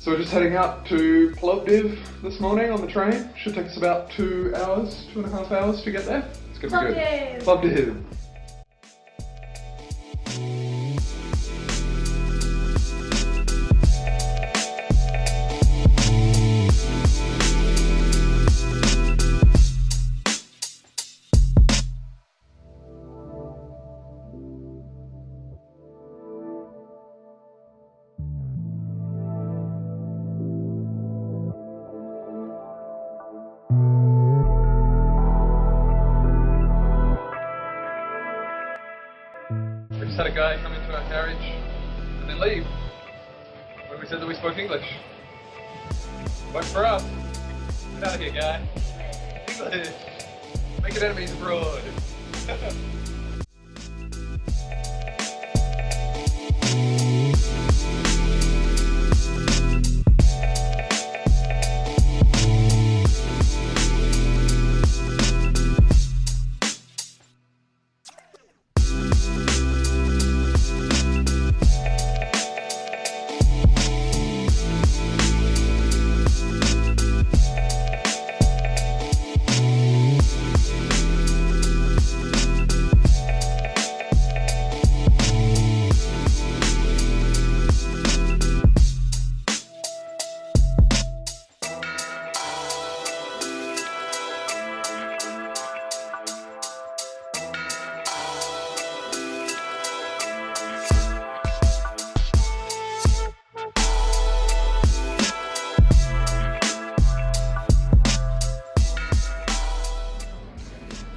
So we're just heading out to Plovdiv this morning on the train. Should take us about 2 hours, 2.5 hours to get there. It's gonna be good. Plovdiv! We just had a guy come into our carriage and then leave when we said that we spoke English. Works for us. Get out of here, guy. English. Making enemies abroad.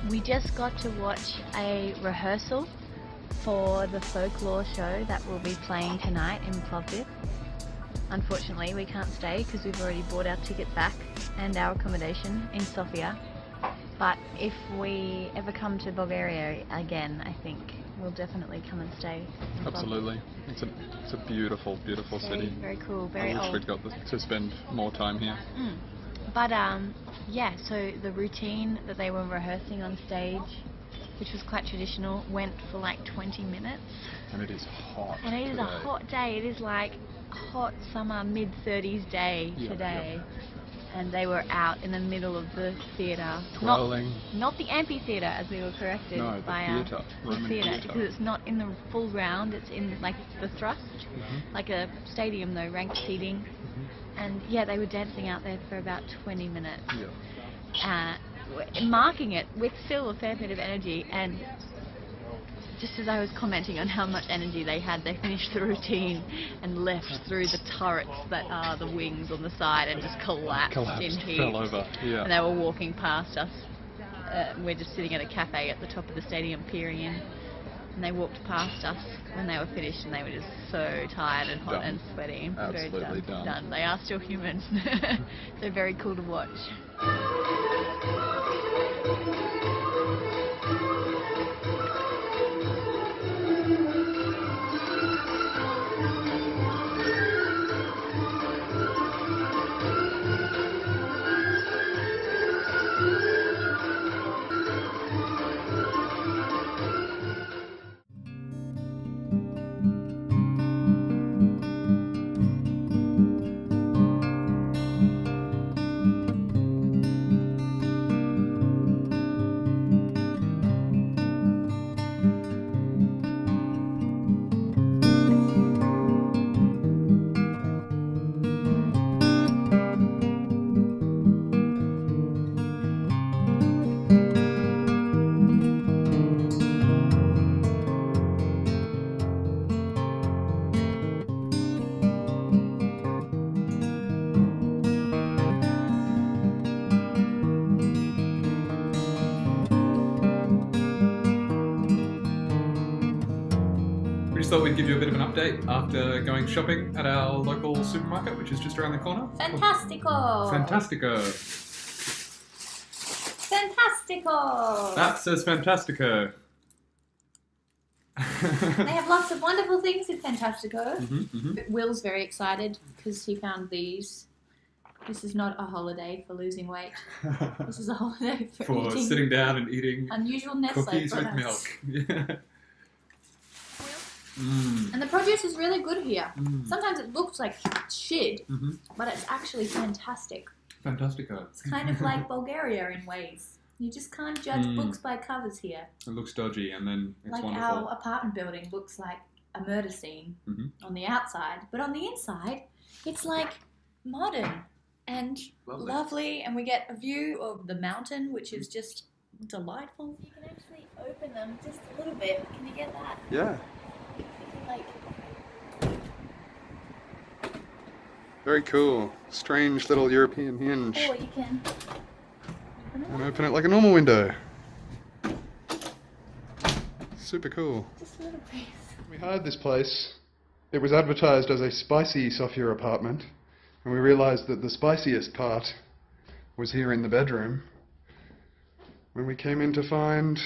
We just got to watch a rehearsal for the folklore show that will be playing tonight in Plovdiv. Unfortunately, we can't stay because we've already bought our ticket back and our accommodation in Sofia. But if we ever come to Bulgaria again, I think we'll definitely come and stay in Absolutely. It's a beautiful, beautiful city. Very cool, very old. I wish old. we'd got to spend more time here. But yeah, so the routine that they were rehearsing on stage, which was quite traditional, went for like 20 minutes. And it is hot. And it is a hot day. It is like a hot summer mid-30s day today. And they were out in the middle of the theatre. Twirling. Not the amphitheatre, as we were corrected by the theatre, because it's not in the full round. It's in like the thrust, like a stadium though, ranked seating. And yeah, they were dancing out there for about 20 minutes, marking it with still a fair bit of energy. And just as I was commenting on how much energy they had, they finished the routine and left through the turrets that are the wings on the side and just collapsed in heat. Fell over, And they were walking past us. We're just sitting at a cafe at the top of the stadium peering in. And they walked past us when they were finished and they were just so tired and hot and sweaty. Absolutely done. They are still humans. They're very cool to watch. We just thought we'd give you a bit of an update after going shopping at our local supermarket, which is just around the corner. Fantastico! Fantastico! fantastico. That says Fantastico. They have lots of wonderful things in Fantastico. Mm-hmm. Will's very excited because he found these. This is not a holiday for losing weight. This is a holiday for eating sitting down and eating unusual Nestle cookies with products. milk. Yeah. And the produce is really good here. Mm. Sometimes it looks like shit, Mm-hmm. but it's actually fantastic. Fantastico. It's kind of like Bulgaria in ways. You just can't judge books by covers here. It looks dodgy and then it's Like wonderful. our apartment building looks like a murder scene on the outside, but on the inside, it's like modern and lovely, and we get a view of the mountain, which is just delightful. You can actually open them just a little bit. Can you get that? Yeah. You can, like, Very cool. Strange little European hinge. or you can And open it like a normal window. Super cool. just a little piece. We hired this place. It was advertised as a spicy Sofia apartment, and we realized that the spiciest part was here in the bedroom when we came in to find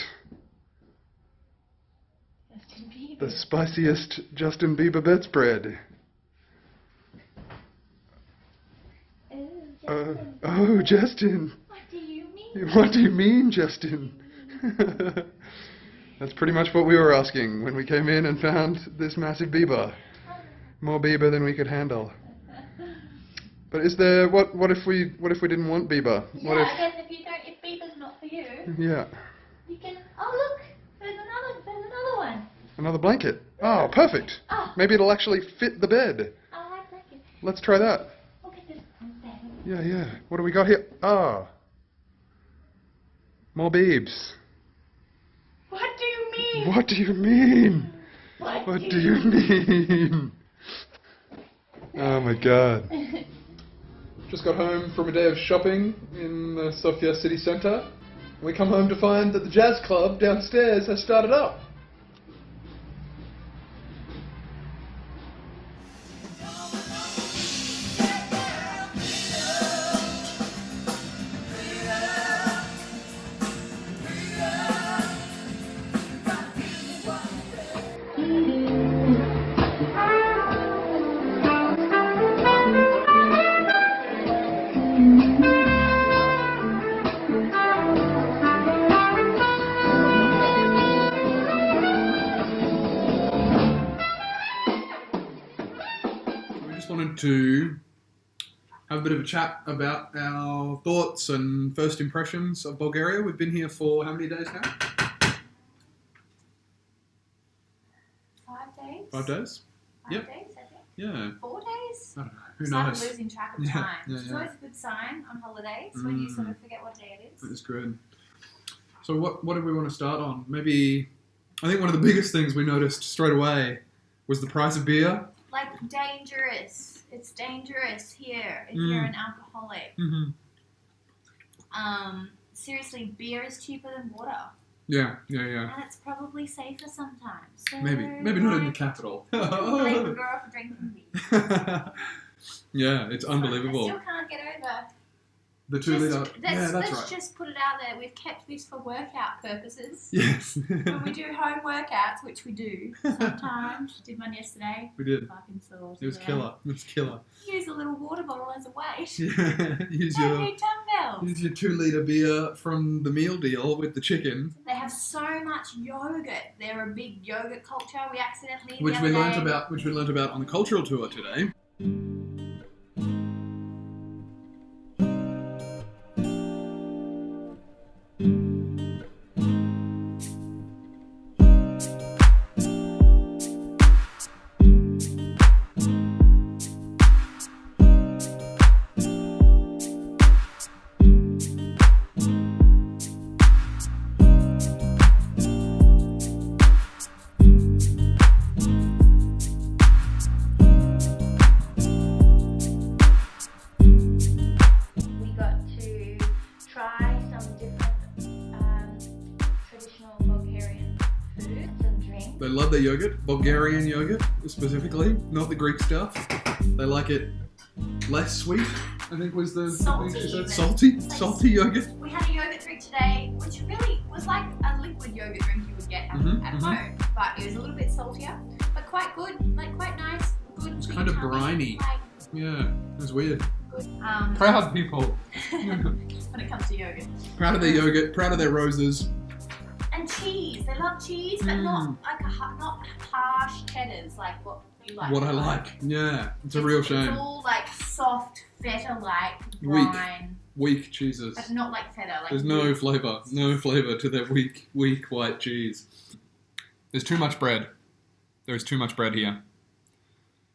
the spiciest Justin Bieber bedspread. Oh, Justin. What do you mean? What do you mean, Justin? That's pretty much what we were asking when we came in and found this massive Bieber. More Bieber than we could handle. But is there what if we didn't want Bieber? Yeah, What I guess if Bieber's not for you, Yeah. you can. Oh look, there's another one. Another blanket. Oh, perfect. Oh. Maybe it'll actually fit the bed. I like blanket. Let's try that. Look at this one there. Yeah. What do we got here? Ah. More Biebs. What do you mean? What do you mean? What do you mean? Oh my god. Just got home from a day of shopping in the Sofia city centre. We come home to find that the jazz club downstairs has started up. Wanted to have a bit of a chat about our thoughts and first impressions of Bulgaria. We've been here for how many days now? 5 days. 5 days? 5 Yep. days, I think. Yeah. 4 days. I don't know. Who Started knows? losing track of Yeah, time. yeah, Which is yeah. always a good sign on holidays when you sort of forget what day it is. It's good. So what did we want to start on? Maybe, I think one of the biggest things we noticed straight away was the price of beer. Like dangerous. It's dangerous here if you're an alcoholic. Mm-hmm. Seriously, beer is cheaper than water. Yeah. And it's probably safer sometimes. So Maybe not in the capital. Leave a girl for drinking beer. Yeah, it's unbelievable. I still can't get over. The 2 litre. Yeah, that's let's right. just put it out there. We've kept this for workout purposes. Yes. When we do home workouts, which we do sometimes. Did one yesterday. We did. Fucking sore. It was killer. It was killer. Use a little water bottle as a weight. Yeah. Don't need dumbbells. Use your 2 litre beer from the meal deal with the chicken. They have so much yogurt. They're a big yogurt culture. We accidentally Which we learnt about on the cultural tour today. They love their yogurt, Bulgarian yogurt specifically, not the Greek stuff. They like it less sweet, I think was the Salty thing she said. even. Salty? It's like Salty yogurt? We had a yogurt yogurt drink today, which really was like a liquid yogurt drink you would get at home, but it was a little bit saltier, but quite good, like quite nice, good. It's kind of briny. Like, yeah, it was weird. good. Proud people. When it comes to yogurt. Proud of their yogurt, proud of their roses. And cheese. They love cheese, but not like not harsh cheddars like what you like. What I like. Yeah, it's a real shame. It's all like soft, feta-like brine. Weak cheeses. But not like feta. Like There's no flavour. No flavour to their weak white cheese. There's too much bread. There's too much bread here.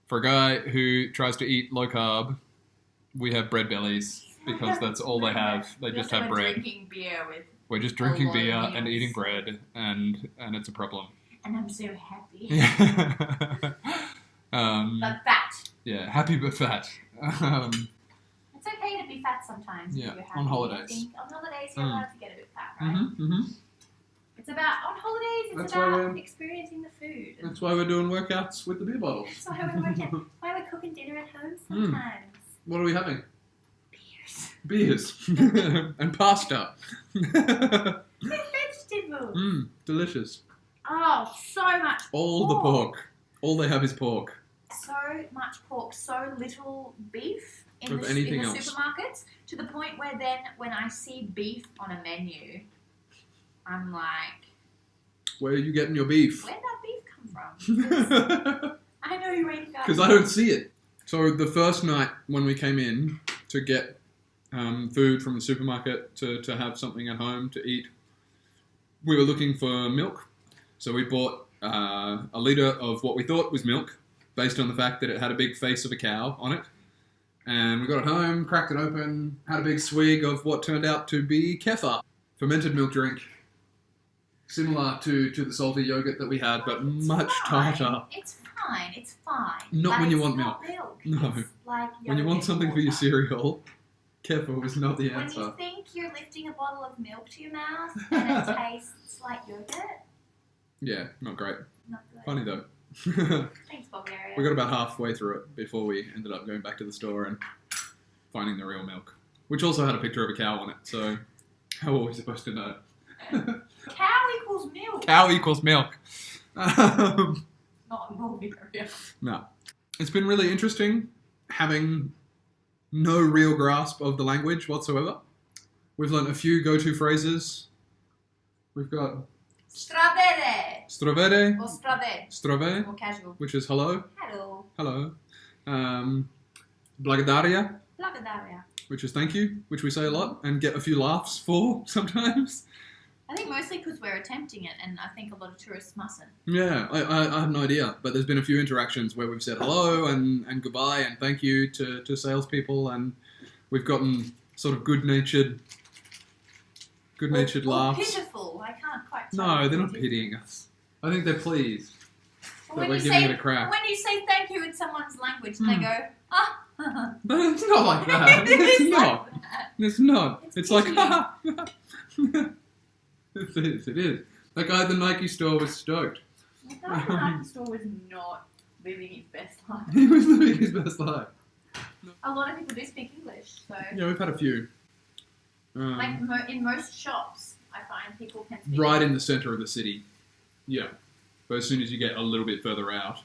For a guy who tries to eat low carb, we have bread bellies because that's all they have. They just have bread. Drinking beer with. We're just drinking beer and eating bread, and it's a problem. And I'm so happy. But fat. Yeah, happy but fat. It's okay to be fat sometimes. Yeah, if you're happy. on holidays. I think on holidays you're allowed to get a bit fat, right? Mm-hmm. It's about, on holidays, it's about experiencing the food. That's why we're doing workouts with the beer bottles. That's why we're cooking dinner at home sometimes. What are we having? Beers. And pasta. With vegetables. Delicious. Oh, so much All the pork. All they have is pork. So much pork, so little beef in the else. supermarkets, to the point where then when I see beef on a menu, I'm like, where are you getting your beef? Where'd that beef come from? I know you ain't got. Because I don't see it. So the first night when we came in to get food from the supermarket to have something at home to eat, we were looking for milk. So we bought a litre of what we thought was milk, based on the fact that it had a big face of a cow on it. And we got it home, cracked it open, had a big swig of what turned out to be kefir, fermented milk drink. Similar to the salty yogurt that we had, but much tighter. It's fine, it's fine. Not when you want milk. No. It's like when you want something for your cereal, kefir was not the answer. When you think you're lifting a bottle of milk to your mouth and it tastes like yogurt. Yeah, not great. Not good. Funny though. Thanks, Bulgaria. We got about halfway through it before we ended up going back to the store and finding the real milk, which also had a picture of a cow on it. So how are we supposed to know? Cow equals milk. Cow equals milk. Not in Bulgaria. No. It's been really interesting having no real grasp of the language whatsoever. We've learned a few go-to phrases. We've got Stravere. Stravere. Or strave. Strave. More casual. Which is hello. Hello. Hello. Благодаря. Благодаря. Which is thank you, which we say a lot and get a few laughs for sometimes. I think mostly because we're attempting it, and I think a lot of tourists mustn't. Yeah, I have no idea, but there's been a few interactions where we've said hello and goodbye and thank you to salespeople, and we've gotten sort of good-natured laughs. Pitiful, I can't quite tell. No, they're not pitying us. I think they're pleased that we're giving it a crack. When you say thank you in someone's language, they go, ah. But it's not like that. It's not. Like that. It's not. It's like, ha. It is. That guy at the Nike store was stoked. The guy at the Nike store was not living his best life. He was living his best life. A lot of people do speak English, so... Yeah, we've had a few. Like, in most shops, I find people can speak right in the centre of the city. Yeah. But as soon as you get a little bit further out,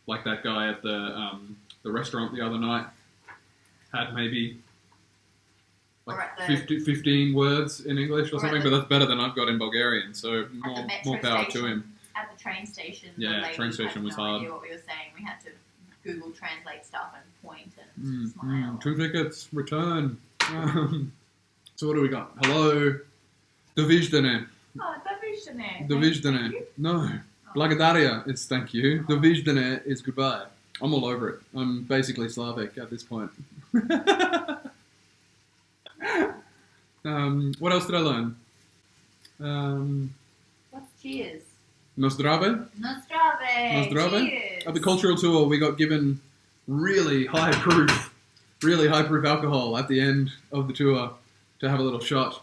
like that guy at the restaurant the other night had maybe... like 15 words in English or something, but that's better than I've got in Bulgarian, so more power to him. At the train station, yeah, train station was hard. Idea what we were saying. We had to Google Translate stuff and point and smile. 2 tickets, return. So what do we got? Hello, Dovijdene. Oh, Dovijdene. Dovijdene. No, Благодаря is thank you. Dovijdene is goodbye. I'm all over it. I'm basically Slavic at this point. What else did I learn? What's cheers? Nostrave? Nostrave. Cheers. At the cultural tour, we got given really high proof alcohol at the end of the tour to have a little shot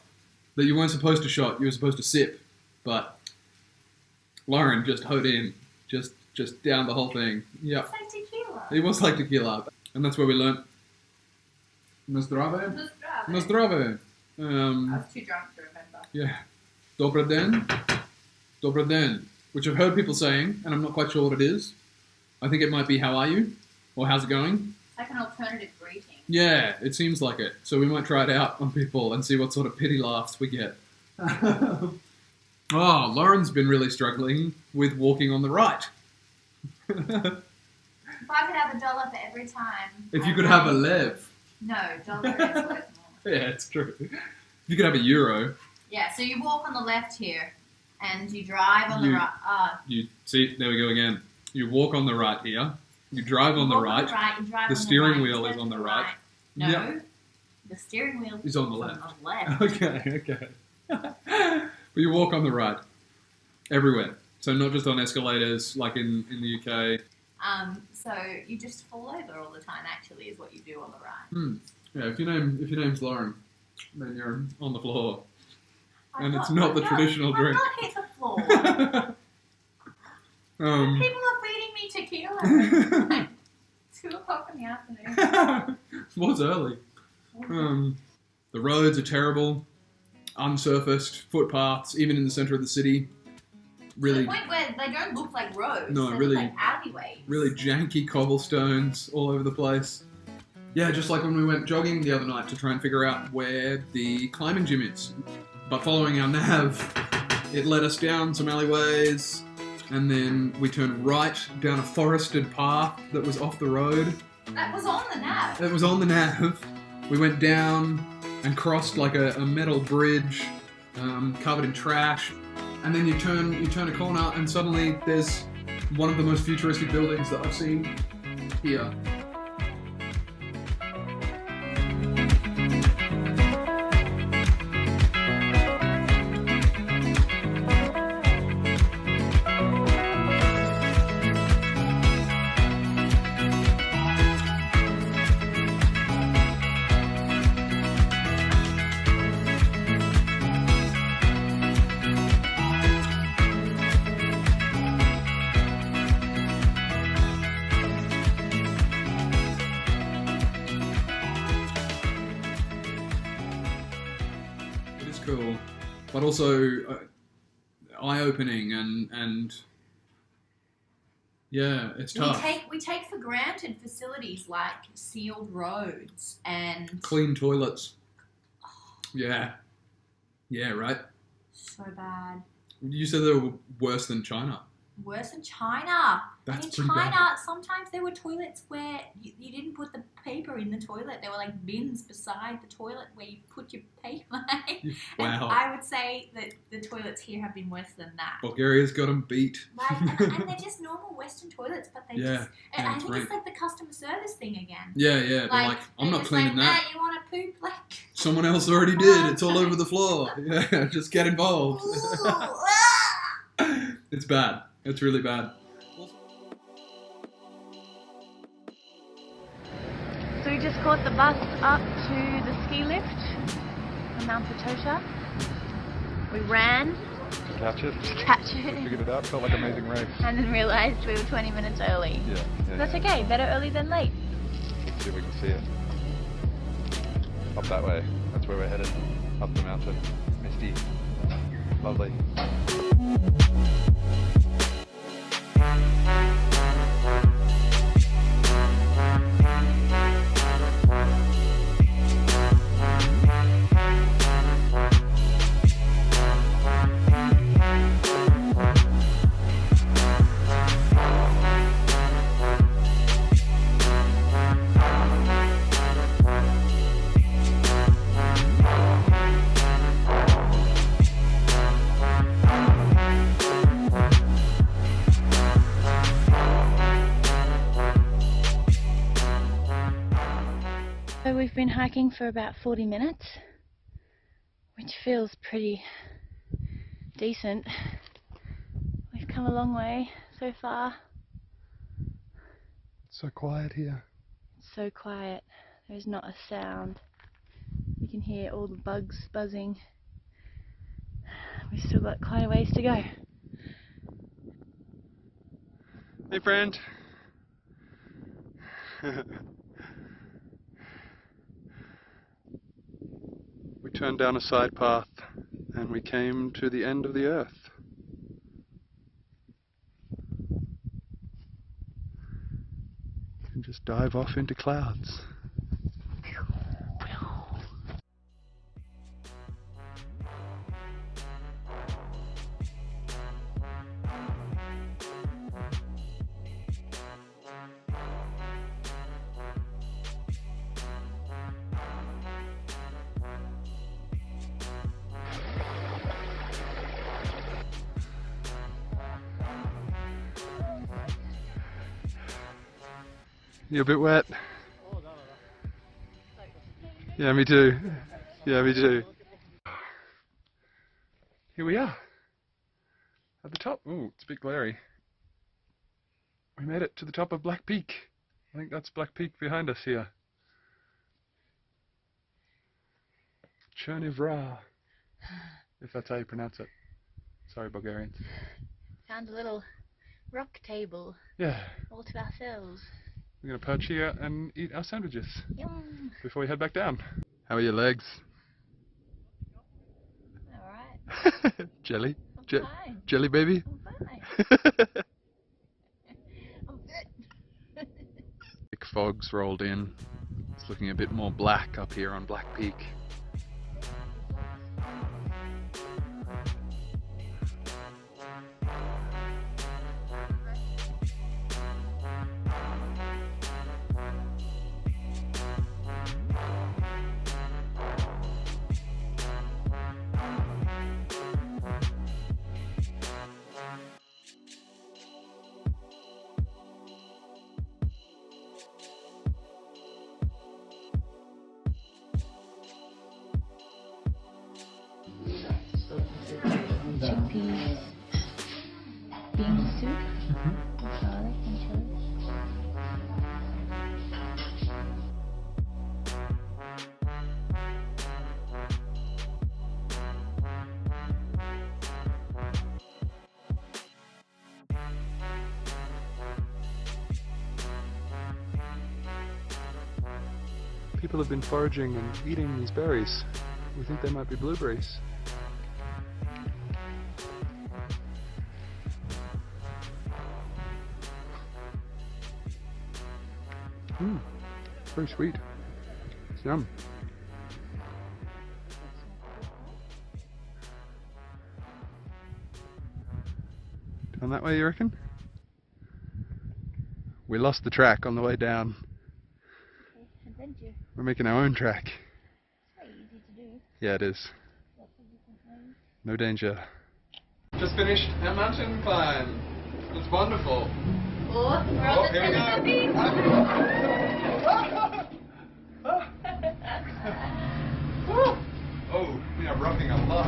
that you weren't supposed to shot. You were supposed to sip, but Lauren just hoed in, just down the whole thing. Yeah. It's like tequila. It was like tequila, and that's where we learnt Nostrave. Nostrave. Nostrave. I was too drunk to remember. Yeah. Dobar den. Dobar den. Which I've heard people saying, and I'm not quite sure what it is. I think it might be how are you? Or how's it going? It's like an alternative greeting. Yeah, it seems like it. So we might try it out on people and see what sort of pity laughs we get. Oh, Lauren's been really struggling with walking on the right. If I could have $1 for every time. If you could have a lev. No, dollar is worth more. Yeah, it's true. If you could have a euro. Yeah, so you walk on the left here, and you drive on the right. You see, there we go again. You walk on the right here. You drive on the right. You drive the on steering the wheel is on the right. No, Yep. the steering wheel is on the left. On the left. Okay. But you walk on the right. Everywhere. So not just on escalators like in the UK. So you just fall over all the time. Actually, is what you do on the right. Yeah. If your name's Lauren, then you're on the floor, and it's I'm not the traditional drink. I'm not hit the floor. People are feeding me tequila. 2:00 in the afternoon. Was early. The roads are terrible, unsurfaced footpaths, even in the centre of the city. Really, to the point where they don't look like roads. No, they really, look like alleyways. really janky cobblestones all over the place. Yeah, just like when we went jogging the other night to try and figure out where the climbing gym is. But following our nav, it led us down some alleyways, and then we turned right down a forested path that was off the road. That was on the nav. It was on the nav. We went down and crossed like a metal bridge covered in trash. And then you turn a corner and suddenly there's one of the most futuristic buildings that I've seen here. Cool, but also eye-opening and yeah, it's tough. We take for granted facilities like sealed roads and clean toilets. Yeah, right. So bad. You said they were worse than China. Worse than China. That's in pretty China, bad. sometimes there were toilets where you didn't put the paper in the toilet. There were like bins beside the toilet where you put your paper. Wow. And I would say that the toilets here have been worse than that. Bulgaria's got them beat. Like, and they're just normal Western toilets, but they just... And I think it's like the customer service thing again. Yeah, they're like, I'm not cleaning that. You want to poop? Like... Someone else already did. It's all over the floor. Yeah, just get involved. It's bad. It's really bad. So we just caught the bus up to the ski lift on Mount Potosha. We ran To catch it. Figured it out. Felt like an amazing race. And then realised we were 20 minutes early. Yeah. That's okay. Better early than late. Let's see if we can see it. Up that way. That's where we're headed. Up the mountain. Misty. Lovely. So we've been hiking for about 40 minutes, which feels pretty decent. We've come a long way so far. It's so quiet here. It's so quiet. There's not a sound. You can hear all the bugs buzzing. We've still got quite a ways to go. Hey friend. We turned down a side path and we came to the end of the earth. And just dive off into clouds. You're a bit wet. Yeah, me too. Yeah, me too. Here we are. At the top. Oh, it's a bit glary. We made it to the top of Black Peak. I think that's Black Peak behind us here. Chernivra, if that's how you pronounce it. Sorry, Bulgarians. Found a little rock table. Yeah. All to ourselves. We're going to perch here and eat our sandwiches. Yum. Before we head back down. How are your legs? Alright. Jelly? I'm fine. Jelly baby? I'm fine. I'm fit. Thick fog's rolled in. It's looking a bit more black up here on Black Peak. Chickpeas, bean soup, garlic and chili. People have been foraging and eating these berries. We think they might be blueberries. Very sweet. It's yum. Down that way, you reckon? We lost the track on the way down. Adventure. We're making our own track. It's very easy to do. Yeah, it is. Lots of different ways. No danger. Just finished our mountain climb. It's wonderful. Oh, we're on the Here we Teletubbies. Oh, we are rocking a lot.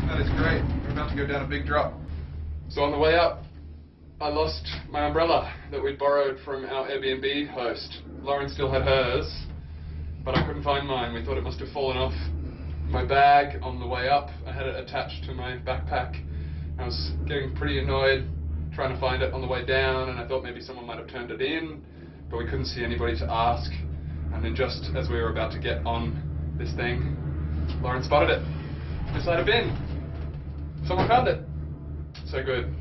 That is great. We're about to go down a big drop. So on the way up, I lost my umbrella that we'd borrowed from our Airbnb host. Lauren still had hers, but I couldn't find mine. We thought it must have fallen off my bag on the way up. I had it attached to my backpack. I was getting pretty annoyed trying to find it on the way down, and I thought maybe someone might have turned it in, but we couldn't see anybody to ask. And then just as we were about to get on this thing, Lauren spotted it beside a bin. Someone found it. So good.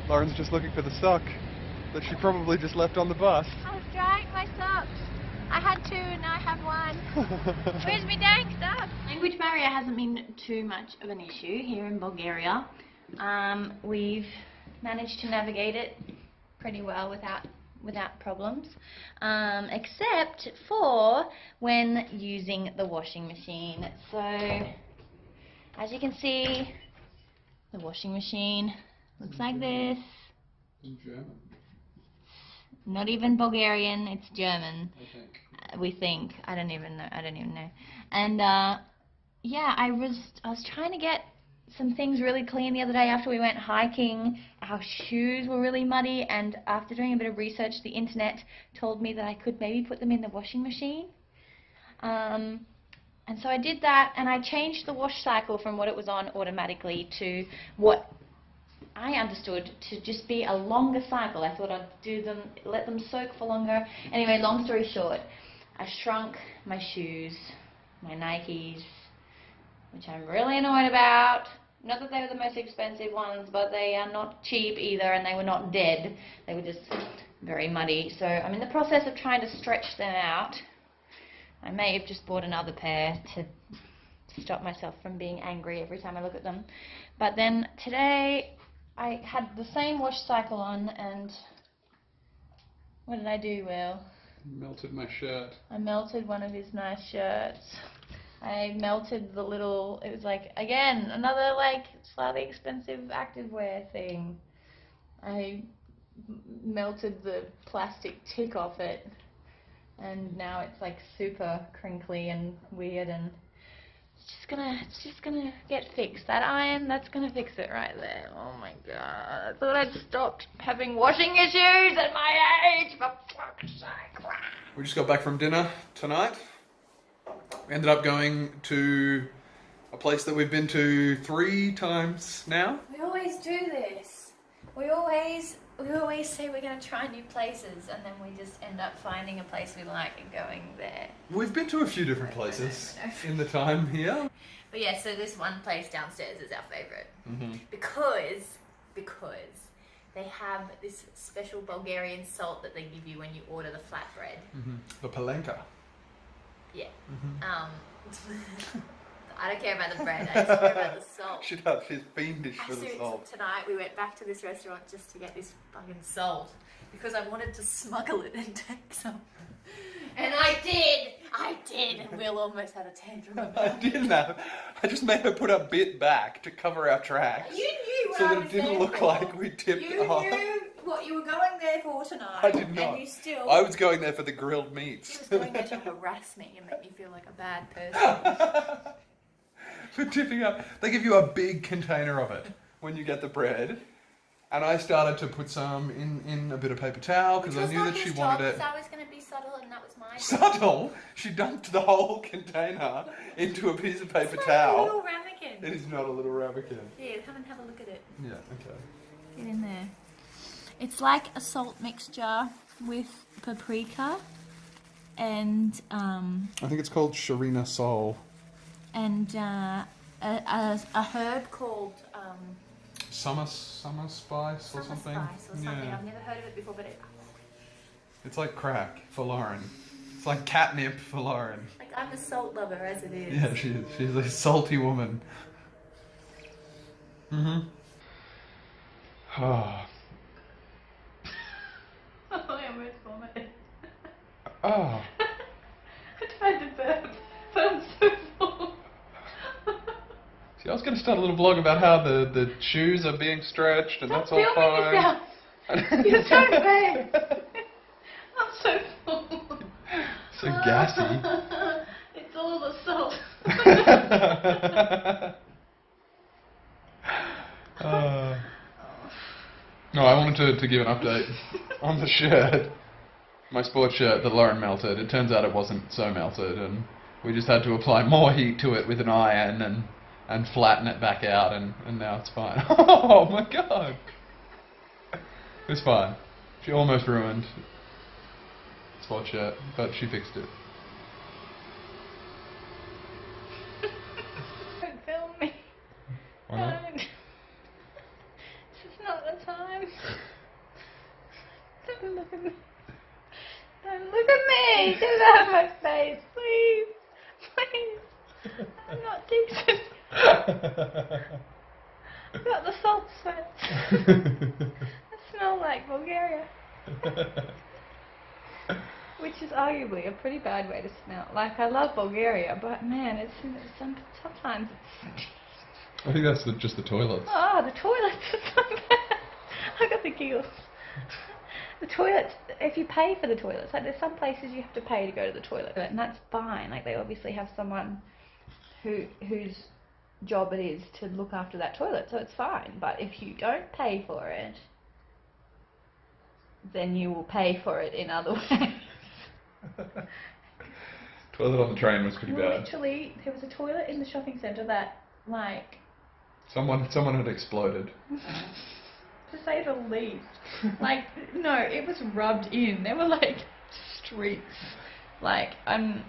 Lauren's just looking for the sock that she probably just left on the bus. I was drying my socks. I had two and now I have one. Where's my dang stuff? Language barrier hasn't been too much of an issue here in Bulgaria. We've managed to navigate it pretty well without problems, except for when using the washing machine. So, as you can see, the washing machine looks like this. In German. Not even Bulgarian, it's German. I think. We think. I don't even know. And yeah, I was trying to get some things really clean the other day after we went hiking. Our shoes were really muddy, and after doing a bit of research, the internet told me that I could maybe put them in the washing machine. And so I did that, and I changed the wash cycle from what it was on automatically to what I understood to just be a longer cycle. I thought I'd do them, let them soak for longer. Anyway, long story short, I shrunk my shoes, my Nikes, which I'm really annoyed about. Not that they were the most expensive ones, but they are not cheap either, and they were not dead. They were just very muddy. So I'm in the process of trying to stretch them out. I may have just bought another pair to stop myself from being angry every time I look at them. But then today I had the same wash cycle on, and what did I do, Will? Melted my shirt. I melted one of his nice shirts. I melted the little, it was like, again, another like slightly expensive activewear thing. I melted the plastic tick off it, and now it's like super crinkly and weird, and it's just gonna get fixed. That iron, that's gonna fix it right there. Oh my god, I thought I'd stopped having washing issues at my age, for fuck's sake. We just got back from dinner tonight. We ended up going to a place that we've been to 3 times now. We always do this. We always say we're going to try new places, and then we just end up finding a place we like and going there. We've been to a few different places in the time here. But yeah, so this one place downstairs is our favourite. Mm-hmm. Because they have this special Bulgarian salt that they give you when you order the flatbread. Mm-hmm. The palenka. Yeah. Mm-hmm. I don't care about the bread, I just care about the salt. She does, she's fiendish for the salt. Tonight we went back to this restaurant just to get this fucking salt because I wanted to smuggle it and take some. And I did, and Will almost had a tantrum about it. I didn't have. I just made her put a bit back to cover our tracks. You knew what so I that was it didn't there look for. like we tipped off. You knew what you were going there for tonight. I did not. And you still... I was going there for the grilled meats. He was going there to harass me and make me feel like a bad person. For tipping up. They give you a big container of it when you get the bread. And I started to put some in a bit of paper towel because I knew that she wanted it. I was going to be subtle, and that was my Subtle? She dumped the whole container into a piece of paper towel. A little ramekin. It is not a little ramekin. Yeah, come and have a look at it. Yeah, okay. Get in there. It's like a salt mixture with paprika and I think it's called Sharina Sol. and a herb called Summer spice or something. spice or something. Yeah. I've never heard of it before, but It's like crack for Lauren. It's like catnip for Lauren. like I'm a salt lover as it is. Yeah, she is. She's a salty woman. Mm-hmm. Oh. I almost vomited. Oh. I tried to burp, but I'm so full. See, I was going to start a little blog about how the shoes are being stretched and that's all fine. Yourself. You're so bad. I'm so full. So gassy. It's all the salt. No, I wanted to give an update on the shirt. My sports shirt that Lauren melted. It turns out it wasn't so melted, and we just had to apply more heat to it with an iron and flatten it back out, and now it's fine. Oh my god! It's fine. She almost ruined sports shirt, but she fixed it. Don't film me. Why not? Don't. This is not the time. Don't look at me. Don't look at me. Get out of my face, please. Please. I'm not Dixon. I've got the salt sweat. I smell like Bulgaria. Which is arguably a pretty bad way to smell. Like, I love Bulgaria, but man, sometimes it's... I think that's just the toilets. Oh, the toilets are so bad. I got the giggles. The toilets, if you pay for the toilets, like there's some places you have to pay to go to the toilet, and that's fine. Like they obviously have someone whose job it is to look after that toilet, so it's fine. But if you don't pay for it, then you will pay for it in other ways. Toilet on the train was pretty bad. Literally, there was a toilet in the shopping centre that, like... Someone had exploded. to say the least. Like, no, it was rubbed in. There were like streaks. Like, I'm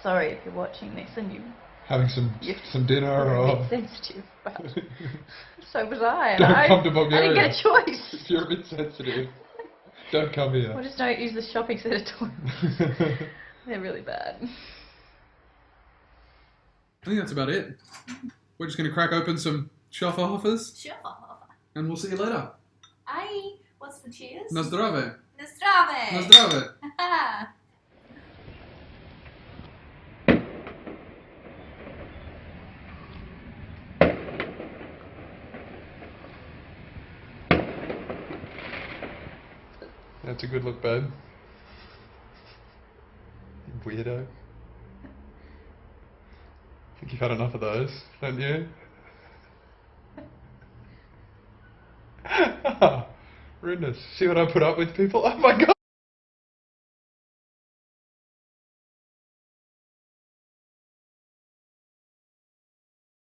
sorry if you're watching this and you Having some dinner or... a bit sensitive, but so was I. And Don't come to Bulgaria. I didn't get a choice. If you're a bit sensitive, don't come here. Or just don't use the shopping centre toilets. They're really bad. I think that's about it. We're just going to crack open some Schafferhofers. Sure. And we'll see you later. Aye. What's the cheers? Na zdrave. Na zdrave. Na zdrave. That's a good look, babe. You weirdo. I think you've had enough of those, don't you? Rudeness. See what I put up with, people? Oh my god!